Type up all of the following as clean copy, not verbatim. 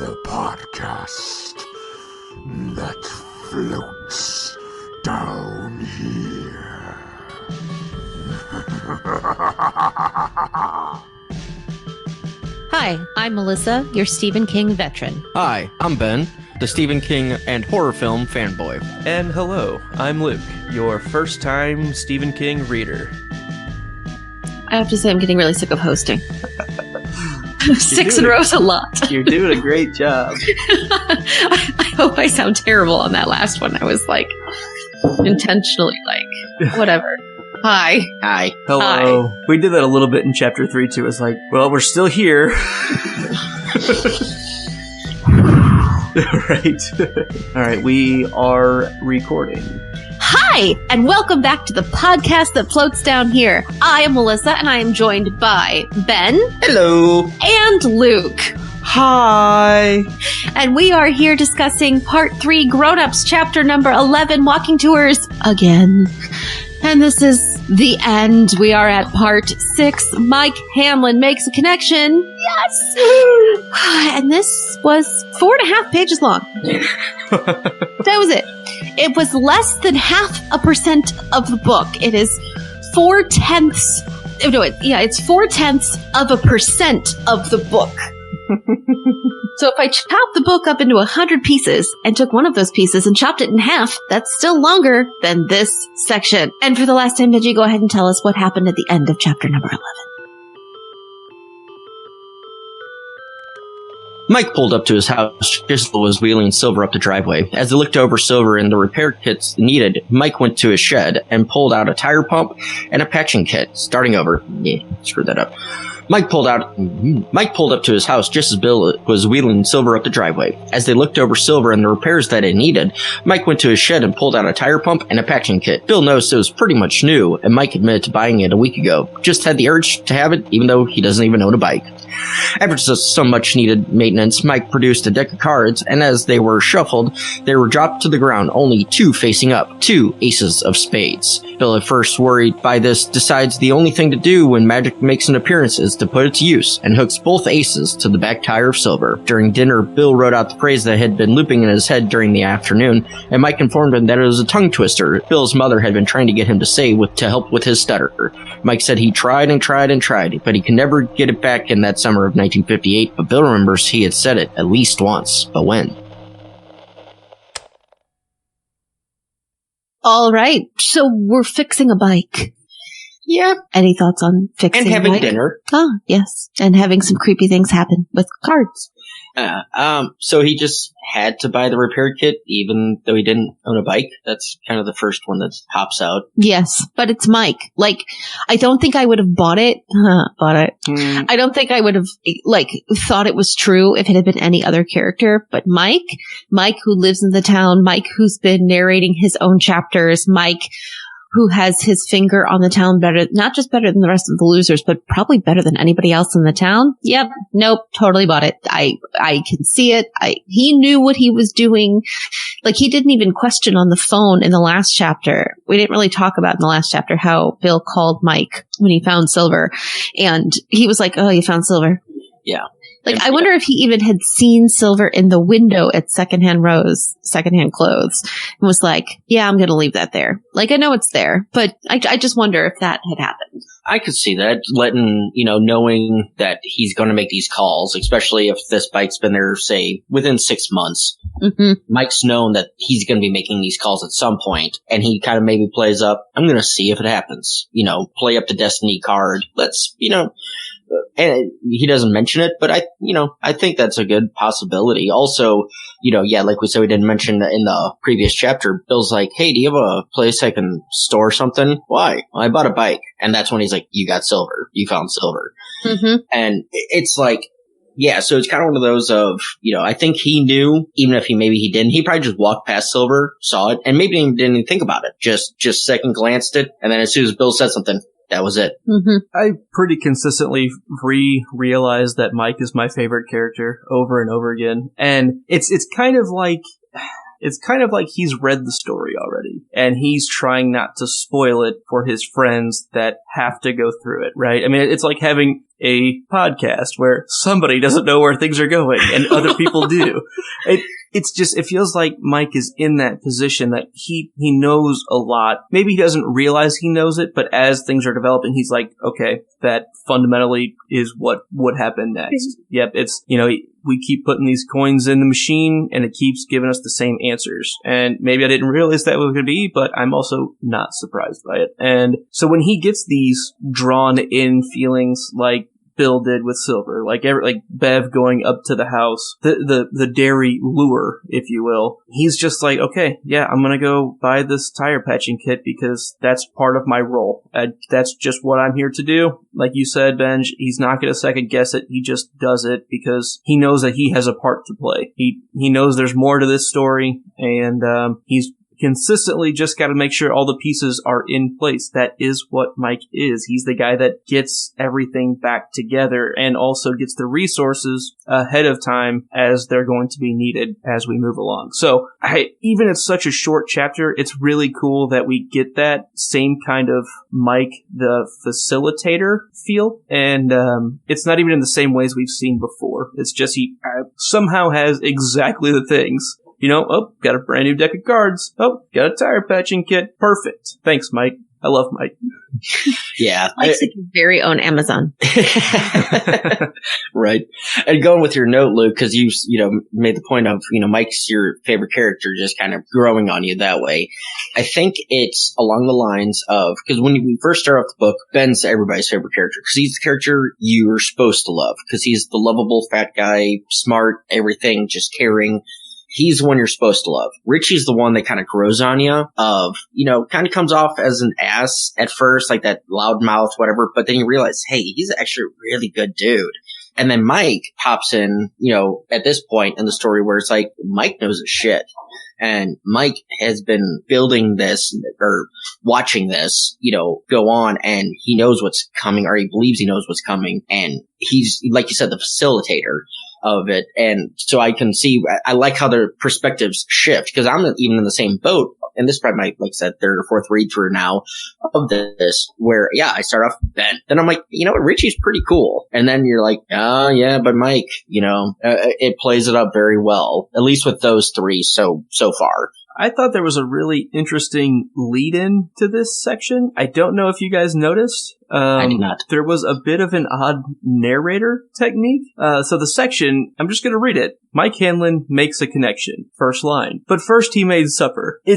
the podcast that floats down here. Hi, I'm Melissa, your Stephen King veteran. Hi, I'm Ben, the Stephen King and horror film fanboy. And hello, I'm Luke, your first-time Stephen King reader. I have to say I'm getting really sick of hosting. 6 in a row's a lot. You're doing a great job. I hope I sound terrible on that last one. I was intentionally whatever. Hi. Hello. Hi. We did that a little bit in chapter 3 too. It's like, well, we're still here. Right. All right, we are recording. Hi, and welcome back to the podcast that floats down here. I am Melissa, and I am joined by Ben. Hello. And Luke. Hi. And we are here discussing Part 3, Grown-Ups, Chapter number 11, Walking Tours again. And this is the end. We are at Part 6. Mike Hamlin makes a connection. Yes! And this was 4.5 pages long. That was it. It was less than 0.5% of the book. It is 0.4%. It's 0.4% of the book. So if I chopped the book up into 100 pieces and took one of those pieces and chopped it in half, that's still longer than this section. And for the last time, Benji, go ahead and tell us what happened at the end of chapter number 11. Mike pulled up to his house just as was wheeling Silver up the driveway. As they looked over Silver and the repair kits needed, Mike went to his shed and pulled out a tire pump and a patching kit. Starting over. Yeah, screwed that up. Mike pulled up to his house just as Bill was wheeling Silver up the driveway. As they looked over Silver and the repairs that it needed, Mike went to his shed and pulled out a tire pump and a patching kit. Bill noticed it was pretty much new, and Mike admitted to buying it a week ago. Just had the urge to have it, even though he doesn't even own a bike. After some much-needed maintenance, Mike produced a deck of cards, and as they were shuffled, they were dropped to the ground, only 2 facing up, 2 aces of spades. Bill, at first worried by this, decides the only thing to do when magic makes an appearance is to put it to use, and hooks both aces to the back tire of Silver. During dinner, Bill wrote out the phrase that had been looping in his head during the afternoon, and Mike informed him that it was a tongue twister Bill's mother had been trying to get him to say to help with his stutter. Mike said he tried and tried and tried, but he could never get it back in that summer of 1958, but Bill remembers he had said it at least once. But when? All right, so we're fixing a bike. Yeah. Any thoughts on fixing and having a bike? Dinner. Oh, yes. And having some creepy things happen with cards. So he just had to buy the repair kit, even though he didn't own a bike. That's kind of the first one that pops out. Yes, but it's Mike. I don't think I would have bought it. I don't think I would have, thought it was true if it had been any other character. But Mike who lives in the town, Mike who's been narrating his own chapters, Mike who has his finger on the town not just better than the rest of the losers, but probably better than anybody else in the town. Yep. Nope. Totally bought it. I can see it. He knew what he was doing. He didn't even question on the phone in the last chapter. We didn't really talk about in the last chapter how Bill called Mike when he found Silver. And he was like, oh, you found Silver? Yeah. I wonder if he even had seen Silver in the window at Secondhand Clothes, and was like, yeah, I'm going to leave that there. I know it's there, but I just wonder if that had happened. I could see that, knowing that he's going to make these calls, especially if this bike's been there, say, within 6 months. Mm-hmm. Mike's known that he's going to be making these calls at some point, and he kind of maybe plays up, I'm going to see if it happens. Play up the destiny card. Let's, and he doesn't mention it, but I think that's a good possibility. Also, like we said, we didn't mention in the previous chapter, Bill's like, hey, do you have a place I can store something? Why? Well, I bought a bike. And that's when he's like, you got Silver. You found Silver. Mm-hmm. And it's like, yeah, so it's kind of one of those of, I think he knew, even if he didn't, he probably just walked past Silver, saw it, and maybe didn't even think about it. Just second glanced it. And then as soon as Bill said something, that was it. Mm-hmm. I pretty consistently realized that Mike is my favorite character over and over again. And it's kind of like he's read the story already, and he's trying not to spoil it for his friends that have to go through it, right? I mean, it's like having a podcast where somebody doesn't know where things are going and other people do. It feels like Mike is in that position that he knows a lot. Maybe he doesn't realize he knows it, but as things are developing, he's like, okay, that fundamentally is what would happen next. Yep, it's, we keep putting these coins in the machine and it keeps giving us the same answers. And maybe I didn't realize that was going to be, but I'm also not surprised by it. And so when he gets these drawn in feelings like Bill did with Silver, like Bev going up to the house, the dairy lure, if you will. He's just like, okay, yeah, I'm gonna go buy this tire patching kit because that's part of my role. That's just what I'm here to do. Like you said, Benj, he's not gonna second guess it. He just does it because he knows that he has a part to play. He knows there's more to this story, and he's consistently just got to make sure all the pieces are in place. That is what Mike is. He's the guy that gets everything back together and also gets the resources ahead of time as they're going to be needed as we move along. So even it's such a short chapter, it's really cool that we get that same kind of Mike the facilitator feel. And it's not even in the same ways we've seen before. It's just he somehow has exactly the things. Got a brand new deck of cards. Oh, got a tire patching kit. Perfect. Thanks, Mike. I love Mike. Yeah. Mike's like your very own Amazon. Right. And going with your note, Luke, because you made the point of, Mike's your favorite character, just kind of growing on you that way. I think it's along the lines of, because when we first start off the book, Ben's everybody's favorite character, because he's the character you're supposed to love, because he's the lovable fat guy, smart, everything, just caring. He's the one you're supposed to love. Richie's the one that kind of grows on you kind of comes off as an ass at first, like that loud mouth, whatever. But then you realize, hey, he's actually a really good dude. And then Mike pops in, at this point in the story where it's like, Mike knows his shit. And Mike has been building this or watching this, go on, and he knows what's coming, or he believes he knows what's coming. And he's, like you said, the facilitator of it. And so I can see, I like how their perspectives shift, because I'm even in the same boat. And this is probably my, like I said, third or fourth read through now of this, where, yeah, I start off with Ben. Then I'm like, Richie's pretty cool. And then you're like, oh, yeah, but Mike, it plays it up very well, at least with those three so far. I thought there was a really interesting lead-in to this section. I don't know if you guys noticed. I did not. There was a bit of an odd narrator technique. So the section, I'm just going to read it. Mike Hanlon makes a connection. First line. But first he made supper. I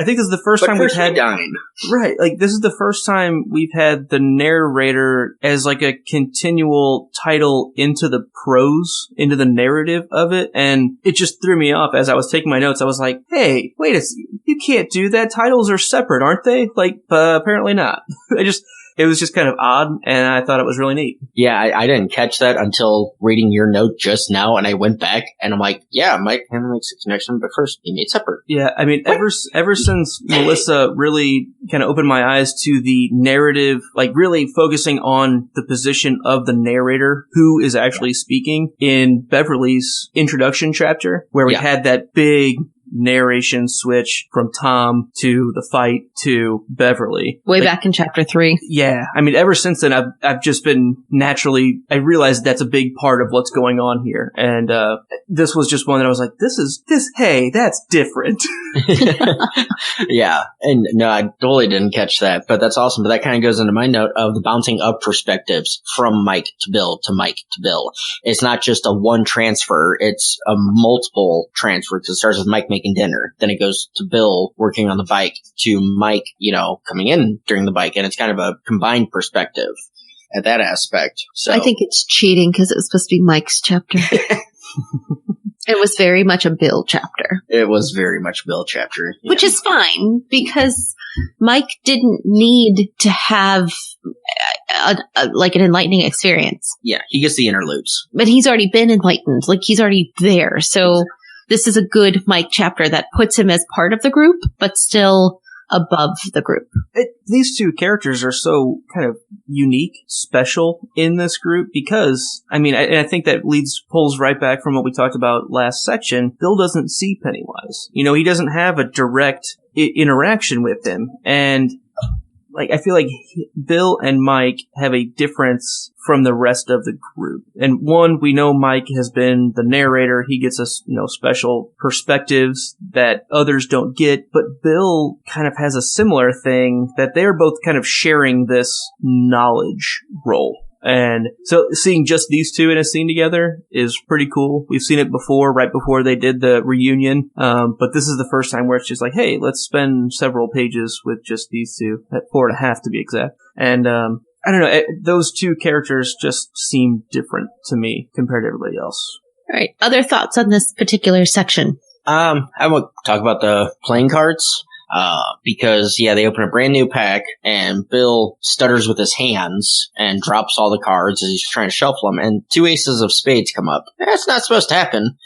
think this is the first time we've had... dine. Right. Like, this is the first time we've had the narrator as like a continual title into the prose, into the narrative of it. And it just threw me off as I was taking my notes. I was like, hey, wait a second. You can't do that. Titles are separate, aren't they? Like, apparently not. It was just kind of odd, and I thought it was really neat. Yeah, I didn't catch that until reading your note just now, and I went back, and I'm like, yeah, Mike Hanlon makes a connection, but first he made supper. Yeah, I mean, ever since Melissa really kind of opened my eyes to the narrative, like really focusing on the position of the narrator who is actually speaking in Beverly's introduction chapter, where we had that big narration switch from Tom to the fight to Beverly. Way back in chapter 3. Yeah. I mean, ever since then, I've just been I realized that's a big part of what's going on here. And, this was just one that I was like, hey, that's different. Yeah. And no, I totally didn't catch that, but that's awesome. But that kind of goes into my note of the bouncing up perspectives from Mike to Bill to Mike to Bill. It's not just a one transfer. It's a multiple transfer, because it starts with Mike making dinner. Then it goes to Bill working on the bike to Mike, coming in during the bike. And it's kind of a combined perspective at that aspect. So I think it's cheating because it was supposed to be Mike's chapter. It was very much a Bill chapter. It was very much Bill chapter. Yeah. Which is fine, because Mike didn't need to have an enlightening experience. Yeah, he gets the interludes. But he's already been enlightened. Like, he's already there. So this is a good Mike chapter that puts him as part of the group, but still above the group. These two characters are so kind of unique, special in this group because, I mean, I think that pulls right back from what we talked about last section. Bill doesn't see Pennywise. He doesn't have a direct interaction with him. And like, I feel like Bill and Mike have a difference from the rest of the group. And one, we know Mike has been the narrator. He gets us, special perspectives that others don't get. But Bill kind of has a similar thing that they're both kind of sharing this knowledge role. And so seeing just these two in a scene together is pretty cool. We've seen it before, right before they did the reunion. But this is the first time where it's just like, hey, let's spend several pages with just these two, at 4.5 to be exact. And, I don't know, those two characters just seem different to me compared to everybody else. All right. Other thoughts on this particular section? I want to talk about the playing cards. Because they open a brand new pack and Bill stutters with his hands and drops all the cards as he's trying to shuffle them, and 2 aces of spades come up. That's not supposed to happen,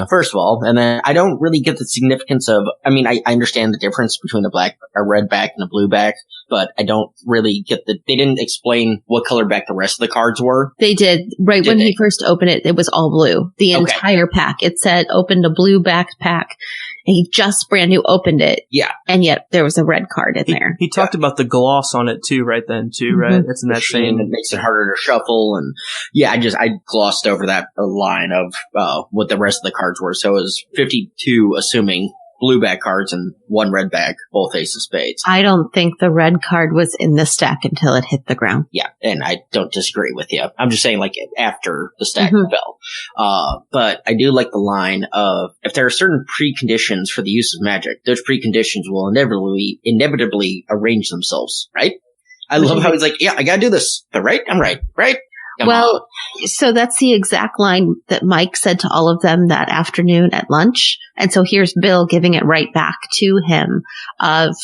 first of all. And then I don't really get the significance of, I understand the difference between a red back and a blue back, but I don't really get they didn't explain what color back the rest of the cards were. They did. Right when he first opened it, it was all blue. The entire pack. It said opened a blue back pack. And he just brand new opened it. Yeah. And yet there was a red card in there. He talked about the gloss on it too, right then too, right? It's in that same. It makes it harder to shuffle. And I glossed over that line of what the rest of the cards were. So it was 52, assuming blue back cards and 1 red back, both ace of spades. I don't think the red card was in the stack until it hit the ground. Yeah, and I don't disagree with you. I'm just saying, after the stack fell. But I do like the line of, if there are certain preconditions for the use of magic, those preconditions will inevitably arrange themselves, right? I love how he's like, I gotta do this. But right? I'm right. Right? Well, so that's the exact line that Mike said to all of them that afternoon at lunch. And so here's Bill giving it right back to him of,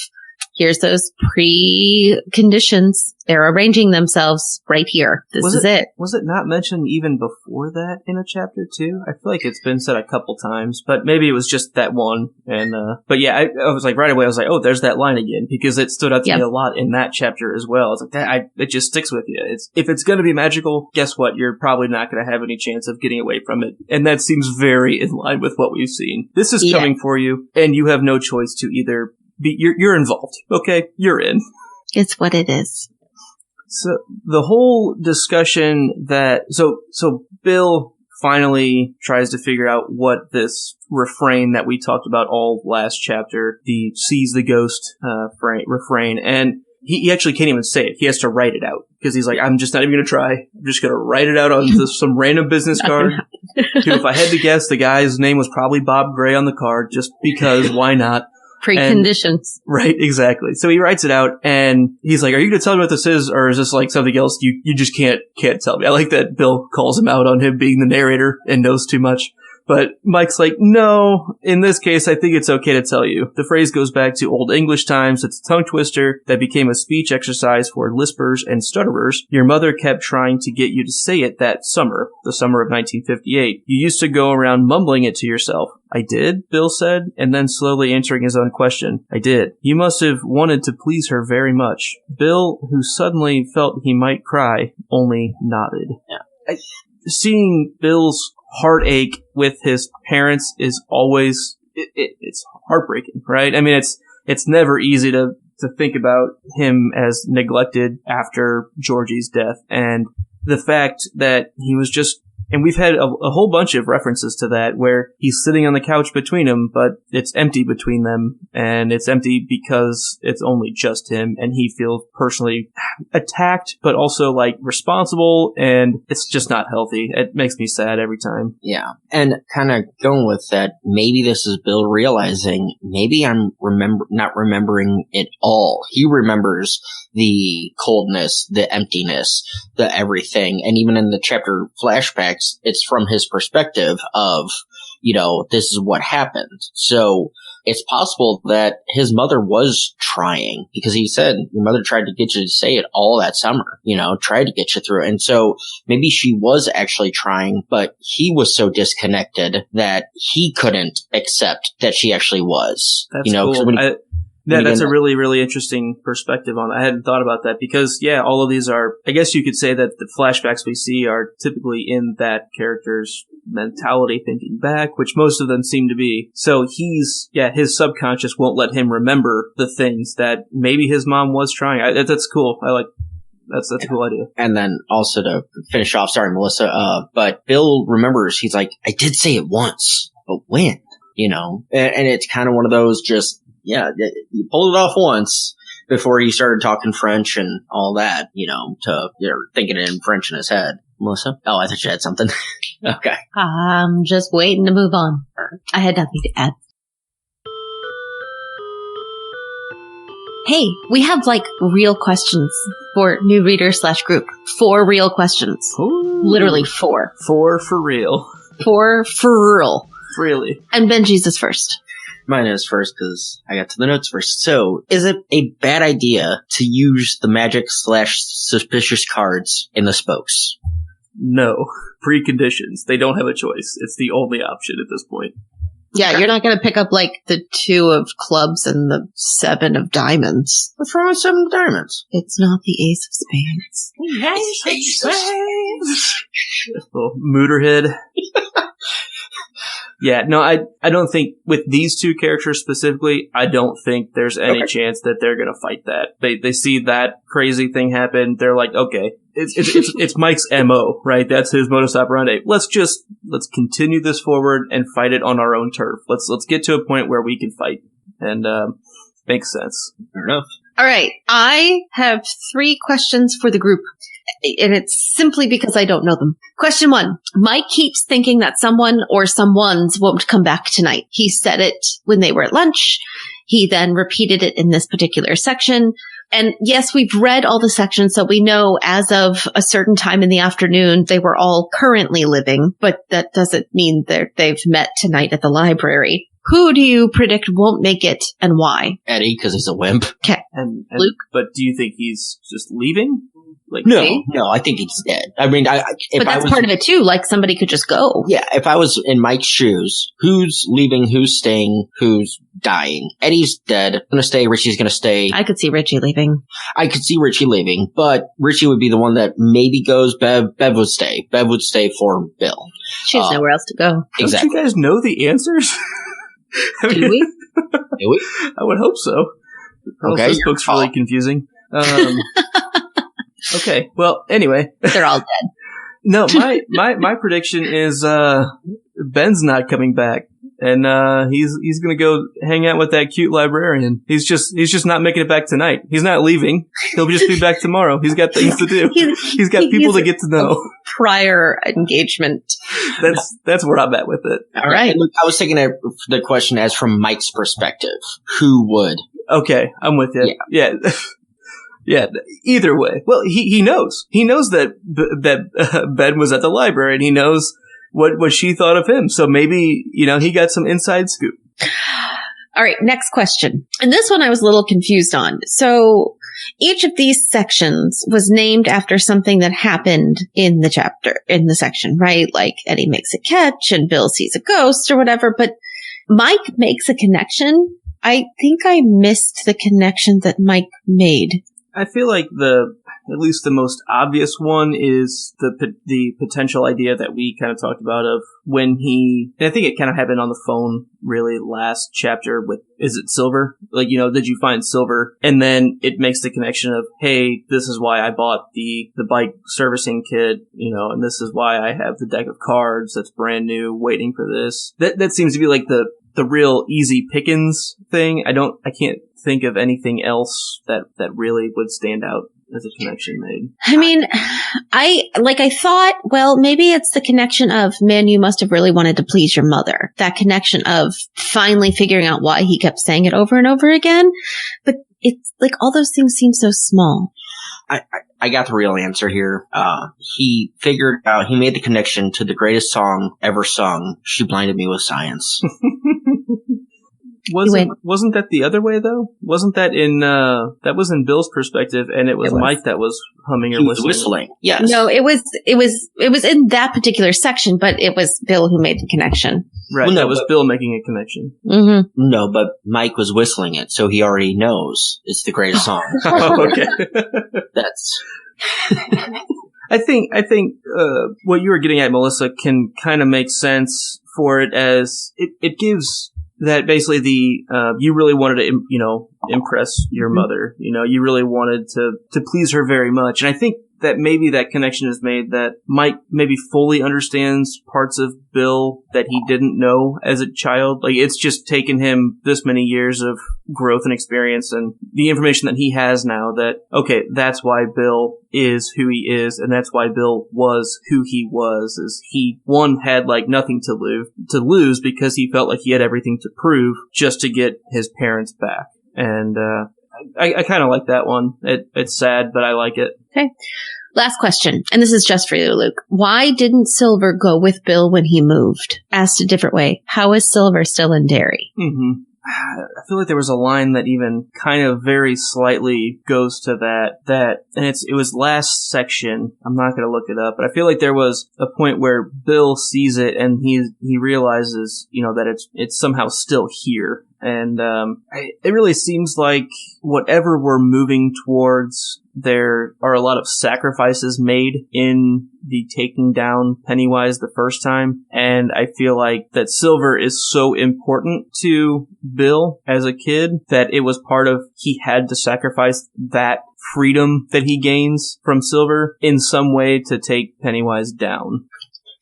here's those preconditions. They're arranging themselves right here. This is it. Was it not mentioned even before that in a chapter too? I feel like it's been said a couple times, but maybe it was just that one. And but I was like, right away, I was like, oh, there's that line again, because it stood out to me a lot in that chapter as well. It's like it just sticks with you. If it's going to be magical, guess what? You're probably not going to have any chance of getting away from it, and that seems very in line with what we've seen. This is coming for you, and you have no choice to either be. You're involved. Okay, you're in. It's what it is. So the whole discussion so Bill finally tries to figure out what this refrain that we talked about all last chapter, the sees the ghost refrain, and he actually can't even say it. He has to write it out because he's like, I'm just not even going to try. I'm just going to write it out on some random business card. Dude, if I had to guess, the guy's name was probably Bob Gray on the card, just because why not? Preconditions. Right, exactly. So he writes it out, and he's like, are you going to tell me what this is, or is this like something else you just can't tell me? I like that Bill calls him out on him being the narrator and knows too much. But Mike's like, no, in this case, I think it's okay to tell you. The phrase goes back to Old English times. It's a tongue twister that became a speech exercise for lispers and stutterers. Your mother kept trying to get you to say it that summer, the summer of 1958. You used to go around mumbling it to yourself. I did, Bill said, and then slowly answering his own question. I did. You must have wanted to please her very much. Bill, who suddenly felt he might cry, only nodded. Yeah. Seeing Bill's heartache with his parents is always it's heartbreaking, right? I mean, it's never easy to think about him as neglected after Georgie's death, and the fact that he was just. And we've had a whole bunch of references to that where he's sitting on the couch between them, but it's empty between them, and it's empty because it's only just him, and he feels personally attacked, but also like responsible, and it's just not healthy. It makes me sad every time. Yeah. And kind of going with that, maybe this is Bill realizing maybe I'm not remembering it all. He remembers the coldness, the emptiness, the everything, and even in the chapter flashback, it's from his perspective of, this is what happened. So it's possible that his mother was trying, because he said your mother tried to get you to say it all that summer, tried to get you through it. And so maybe she was actually trying, but he was so disconnected that he couldn't accept that she actually was. That's cool. That's a really, really interesting perspective on that. I hadn't thought about that because, all of these are, I guess you could say that the flashbacks we see are typically in that character's mentality thinking back, which most of them seem to be. So his subconscious won't let him remember the things that maybe his mom was trying. That's cool. I like that's a cool idea. And then also to finish off, sorry, Melissa, but Bill remembers, he's like, I did say it once, but when? You know? And it's kind of one of those just, you pulled it off once before he started talking French and all that, you know, thinking it in French in his head. Melissa? Oh, I thought you had something. Okay. I'm just waiting to move on. I had nothing to add. Hey, we have real questions for new reader / group. 4 real questions. Ooh. Literally 4. 4 for real. 4 for real. Really. And Benji's is first. Mine is first because I got to the notes first. So, is it a bad idea to use the magic / suspicious cards in the spokes? No. Preconditions. They don't have a choice. It's the only option at this point. Yeah, Okay. You're not going to pick up the 2 of clubs and the 7 of diamonds. What's wrong with 7 diamonds? It's not the ace of spades. Little mooterhead. Yeah, no, I don't think, with these 2 characters specifically, I don't think there's any chance that they're gonna fight that. They see that crazy thing happen, they're like, okay, it's Mike's MO, right? That's his modus operandi. Let's continue this forward and fight it on our own turf. Let's get to a point where we can fight. And, makes sense. Fair enough. All right. I have 3 questions for the group, and it's simply because I don't know them. Question 1. Mike keeps thinking that someone or someones won't come back tonight. He said it when they were at lunch. He then repeated it in this particular section. And yes, we've read all the sections, so we know as of a certain time in the afternoon, they were all currently living, but that doesn't mean they've met tonight at the library. Who do you predict won't make it and why? Eddie, because he's a wimp. And Luke? But do you think he's just leaving? No, I think he's dead. I mean, if But that's part of it too. Somebody could just go. Yeah, if I was in Mike's shoes, who's leaving, who's staying, who's dying? Eddie's dead. I'm gonna stay. Richie's gonna stay. I could see Richie leaving. I could see Richie leaving, but Richie would be the one that maybe goes. Bev would stay. Bev would stay for Bill. She has nowhere else to go. Exactly. Don't you guys know the answers? Do we? Do we? I would hope so. Okay, This book's really confusing. Okay, well, anyway. They're all dead. No, my prediction is Ben's not coming back, and he's gonna go hang out with that cute librarian. He's just not making it back tonight. He's not leaving. He'll just be back tomorrow. He's got things to do. He's got people to get to know. Prior engagement. That's where I'm at with it. All right. Look, I was taking the question as from Mike's perspective. Who would? Okay, I'm with you. Yeah. Yeah, either way. Well, he knows. He knows that Ben was at the library, and he knows what she thought of him. So maybe, he got some inside scoop. All right, next question. And this one I was a little confused on. So each of these sections was named after something that happened in the section, right? Like Eddie makes a catch and Bill sees a ghost or whatever, but Mike makes a connection. I think I missed the connection that Mike made. I feel like at least the most obvious one is the potential idea that we kind of talked about of when and I think it kind of happened on the phone really last chapter with, is it Silver? Did you find Silver? And then it makes the connection of, hey, this is why I bought the bike servicing kit, and this is why I have the deck of cards that's brand new waiting for this. That seems to be like the real easy pickings thing. I can't think of anything else that really would stand out as a connection made. I mean, I thought, well, maybe it's the connection of, man, you must have really wanted to please your mother. That connection of finally figuring out why he kept saying it over and over again. But it's all those things seem so small. I got the real answer here. He figured out, he made the connection to the greatest song ever sung, She Blinded Me with Science. Wasn't that the other way though? Wasn't that that was in Bill's perspective, and it was Mike that was humming or whistling? Yes. No, it was in that particular section, but it was Bill who made the connection. Right. Well, no, it was Bill making a connection. Mm-hmm. No, but Mike was whistling it, so he already knows it's the greatest song. Oh, okay. That's. I think what you were getting at, Melissa, can kind of make sense for it, as it gives that basically you really wanted to impress your mother. You really wanted to please her very much, and I think that maybe that connection is made that Mike maybe fully understands parts of Bill that he didn't know as a child. Like, it's just taken him this many years of growth and experience and the information that he has now that, okay, that's why Bill is who he is, and that's why Bill was who he was, is he, one, had like nothing to lose because he felt like he had everything to prove just to get his parents back. And I kind of like that one. It's sad, but I like it. Okay. Last question, and this is just for you, Luke. Why didn't Silver go with Bill when he moved? Asked a different way, how is Silver still in Derry? Mm-hmm. I feel like there was a line that even kind of very slightly goes to that, and it was last section. I'm not going to look it up, but I feel like there was a point where Bill sees it and he realizes, that it's somehow still here. And it really seems like whatever we're moving towards, there are a lot of sacrifices made in the taking down Pennywise the first time. And I feel like that Silver is so important to Bill as a kid that it was part of, he had to sacrifice that freedom that he gains from Silver in some way to take Pennywise down.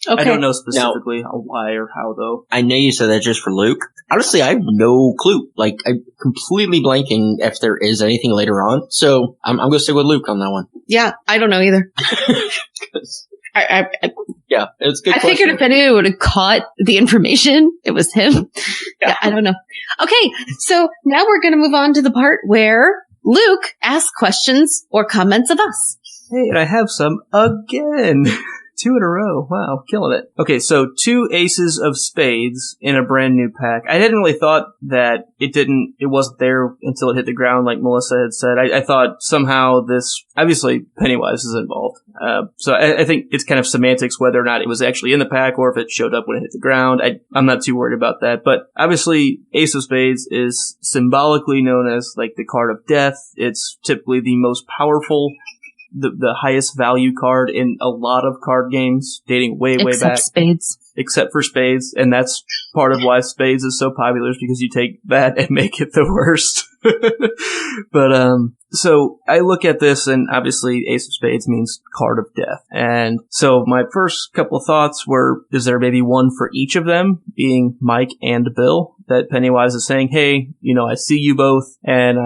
Okay. I don't know specifically why or how, though. I know you said that just for Luke. Honestly, I have no clue. Like, I'm completely blanking if there is anything later on. So I'm going to stick with Luke on that one. Yeah, I don't know either. Yeah, it's a good question. I figured if anyone would have caught the information, it was him. Yeah, I don't know. Okay, so now we're going to move on to the part where Luke asks questions or comments of us. Hey, and I have some again. 2 in a row. Wow, killing it. Okay, so 2 aces of spades in a brand new pack. I hadn't really thought that it wasn't there until it hit the ground, like Melissa had said. I thought somehow obviously Pennywise is involved. So I think it's kind of semantics whether or not it was actually in the pack or if it showed up when it hit the ground. I'm not too worried about that. But obviously, Ace of Spades is symbolically known as like the card of death. It's typically the most powerful, the highest value card in a lot of card games, dating way back. Except for Spades. And that's part of why Spades is so popular, is because you take that and make it the worst. But, so I look at this, and obviously Ace of Spades means card of death. And so my first couple of thoughts were, is there maybe one for each of them, being Mike and Bill, that Pennywise is saying, hey, I see you both and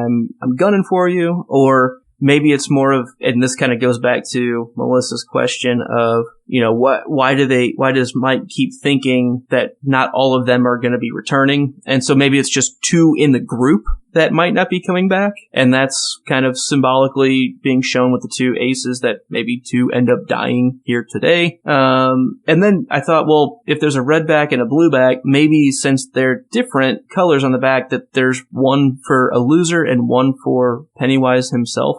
I'm gunning for you? Or maybe it's more of, and this kind of goes back to Melissa's question of, why does Mike keep thinking that not all of them are going to be returning? And so maybe it's just 2 in the group that might not be coming back. And that's kind of symbolically being shown with the 2 aces, that maybe 2 end up dying here today. And then I thought, well, if there's a red back and a blue back, maybe since they're different colors on the back, that there's one for a loser and one for Pennywise himself.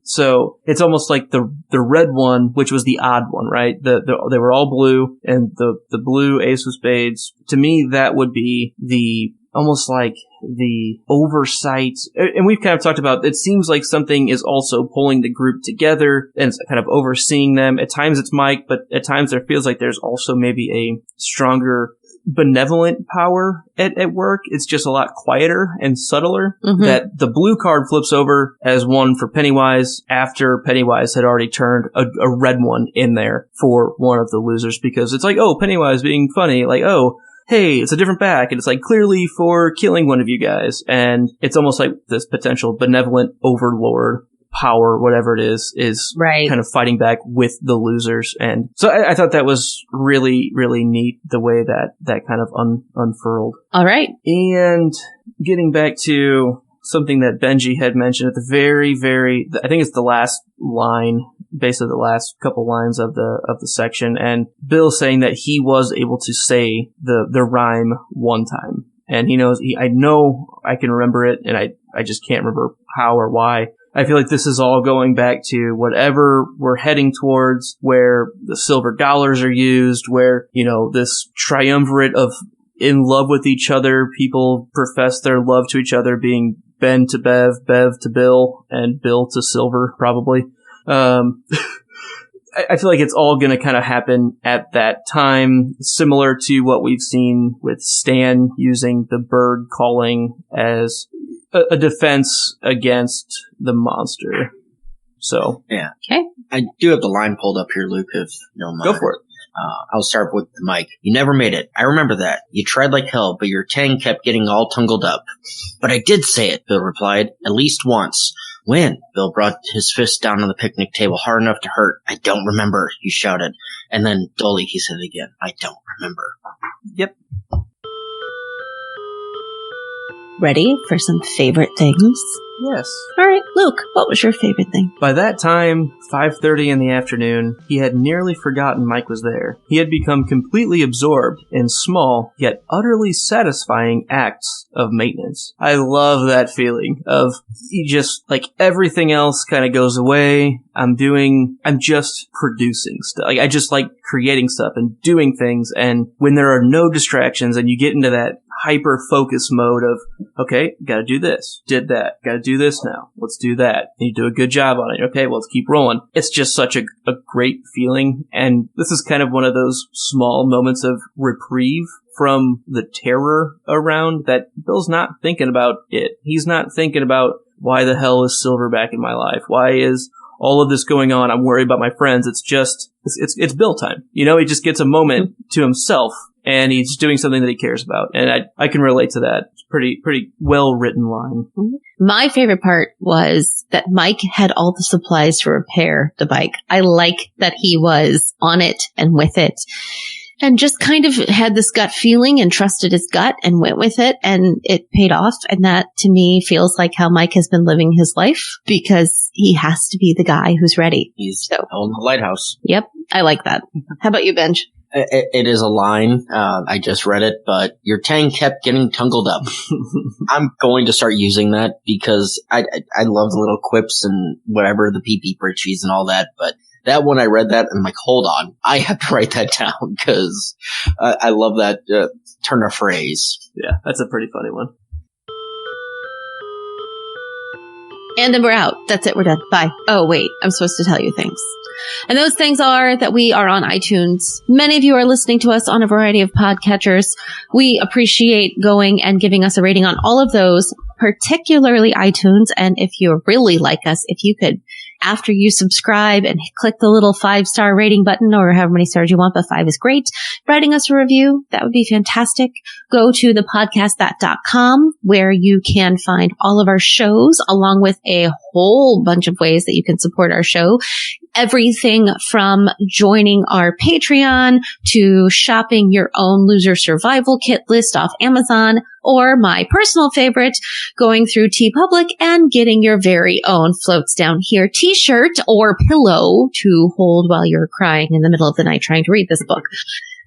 So it's almost like the red one, which was the odd one, right? They were all blue, and the blue Ace of Spades, to me, that would be almost like the oversight. And we've kind of talked about, it seems like something is also pulling the group together and kind of overseeing them. At times it's Mike, but at times there feels like there's also maybe a stronger benevolent power at work. It's just a lot quieter and subtler. Mm-hmm. That the blue card flips over as one for Pennywise after Pennywise had already turned a red one in there for one of the losers, because it's like, oh, Pennywise being funny, like, oh, hey, it's a different back, and it's like clearly for killing one of you guys. And it's almost like this potential benevolent overlord power, whatever it is right, kind of fighting back with the losers. And so I thought that was really, really neat, the way that kind of unfurled. All right. And getting back to something that Benji had mentioned at the very, I think it's the last line, basically the last couple lines of the section, and Bill saying that he was able to say the rhyme one time. And he knows, I know I can remember it, and I just can't remember how or why. I feel like this is all going back to whatever we're heading towards, where the silver dollars are used, where, this triumvirate of in love with each other, people profess their love to each other, being Ben to Bev, Bev to Bill, and Bill to Silver, probably. I feel like it's all going to kind of happen at that time, similar to what we've seen with Stan using the bird calling as a defense against the monster. So, yeah. Okay. I do have the line pulled up here, Luke, if you don't mind. Go for it. I'll start with Mike. You never made it. I remember that. You tried like hell, but your tang kept getting all tangled up. But I did say it, Bill replied. At least once. When? Bill brought his fist down on the picnic table hard enough to hurt. I don't remember, he shouted. And then, dully, he said it again. I don't remember. Yep. Ready for some favorite things? Yes. All right, Luke, what was your favorite thing? By that time, 5:30 in the afternoon, he had nearly forgotten Mike was there. He had become completely absorbed in small, yet utterly satisfying acts of maintenance. I love that feeling of you just, like, everything else kind of goes away. I'm just producing stuff. Like, I just like creating stuff and doing things, and when there are no distractions and you get into that hyper-focus mode of, okay, gotta do this, did that, gotta do this now, let's do that, and you do a good job on it, okay, well, let's keep rolling. It's just such a great feeling, and this is kind of one of those small moments of reprieve from the terror around that Bill's not thinking about it. He's not thinking about, why the hell is Silver back in my life? Why is all of this going on? I'm worried about my friends. It's just, it's Bill time. You know, he just gets a moment to himself, and he's doing something that he cares about. And I can relate to that. It's pretty well-written line. My favorite part was that Mike had all the supplies to repair the bike. I like that he was on it and with it, and just kind of had this gut feeling and trusted his gut and went with it, and it paid off. And that, to me, feels like how Mike has been living his life, because he has to be the guy who's ready. He's holding the lighthouse. Yep, I like that. How about you, Benj? It is a line. I just read it, but your tang kept getting tangled up. I'm going to start using that because I love the little quips and whatever, the pee-pee pritchies and all that, but that when I read that, I'm like, hold on, I have to write that down because I love that turn of phrase. Yeah, that's a pretty funny one. And then we're out. That's it. We're done. Bye. Oh, wait. I'm supposed to tell you things. And those things are that we are on iTunes. Many of you are listening to us on a variety of podcatchers. We appreciate going and giving us a rating on all of those, particularly iTunes. And if you really like us, if you could, after you subscribe and click the little 5-star rating button, or however many stars you want, but 5 is great, writing us a review, that would be fantastic. Go to thepodcastthat.com, where you can find all of our shows, along with a whole bunch of ways that you can support our show. Everything from joining our Patreon to shopping your own loser survival kit list off Amazon, or my personal favorite, going through TeePublic and getting your very own Floats Down Here t-shirt or pillow to hold while you're crying in the middle of the night trying to read this book.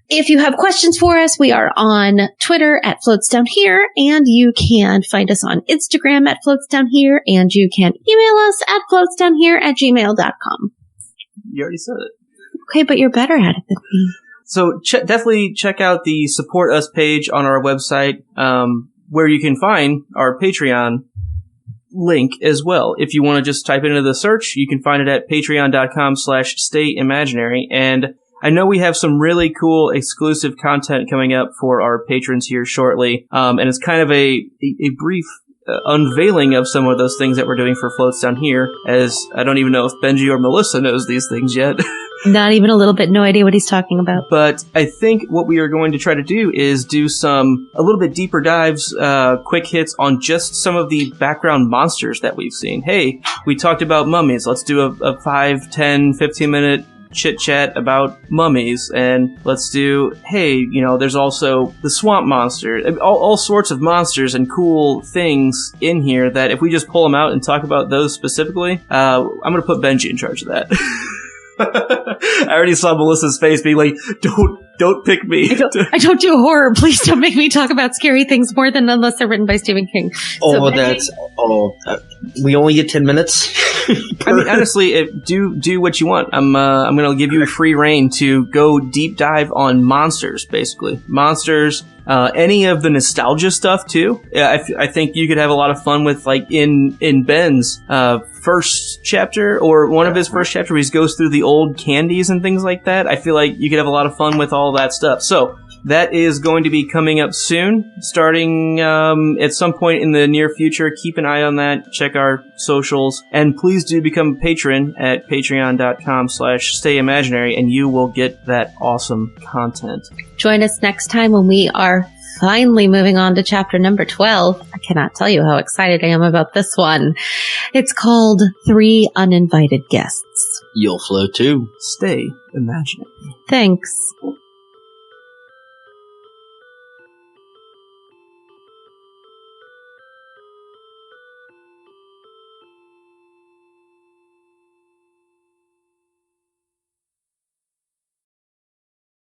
If you have questions for us, we are on Twitter at Floats Down Here, and you can find us on Instagram at Floats Down Here, and you can email us at floatsdownhere@gmail.com. You already said it. Okay, but you're better at it than me. So definitely check out the Support Us page on our website, where you can find our Patreon link as well. If you want to just type it into the search, you can find it at patreon.com/stayimaginary. And I know we have some really cool exclusive content coming up for our patrons here shortly. And it's kind of a brief unveiling of some of those things that we're doing for Floats Down Here, as I don't even know if Benji or Melissa knows these things yet. Not even a little bit. No idea what he's talking about. But I think what we are going to try to do is do a little bit deeper dives, quick hits on just some of the background monsters that we've seen. Hey, we talked about mummies. Let's do a 5, 10, 15-minute chit-chat about mummies, and let's do, hey, there's also the swamp monster, all sorts of monsters and cool things in here that if we just pull them out and talk about those specifically, I'm going to put Benji in charge of that. I already saw Melissa's face being like, don't pick me. I don't do horror. Please don't make me talk about scary things more than unless they're written by Stephen King. Oh, so We only get 10 minutes. I mean, honestly, do what you want. I'm going to give you a free reign to go deep dive on monsters, basically. Monsters, any of the nostalgia stuff, too. I think you could have a lot of fun with, like, in Ben's first chapter, or one of his first chapters, where he goes through the old candies and things like that. I feel like you could have a lot of fun with all that stuff. So, that is going to be coming up soon, starting at some point in the near future. Keep an eye on that. Check our socials. And please do become a patron at patreon.com/stayimaginary, and you will get that awesome content. Join us next time when we are finally moving on to chapter number 12. I cannot tell you how excited I am about this one. It's called 3 Uninvited Guests. You'll flow too. Stay imaginary. Thanks.